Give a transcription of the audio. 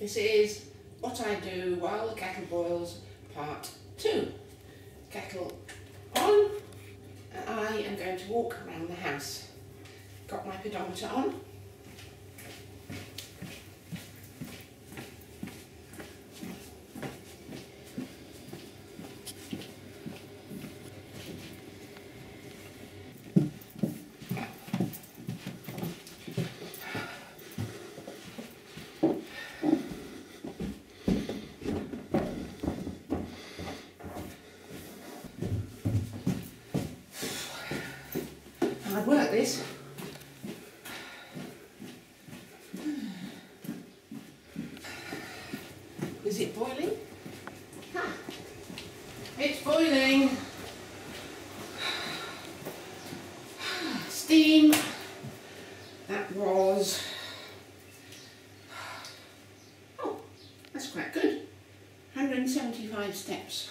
This is what I do while the kettle boils, part 2. Kettle on, and I am going to walk around the house. Got my pedometer on. I've worked this. Is it boiling? Ha! It's boiling. Steam. That was... Oh, that's quite good. 175 steps.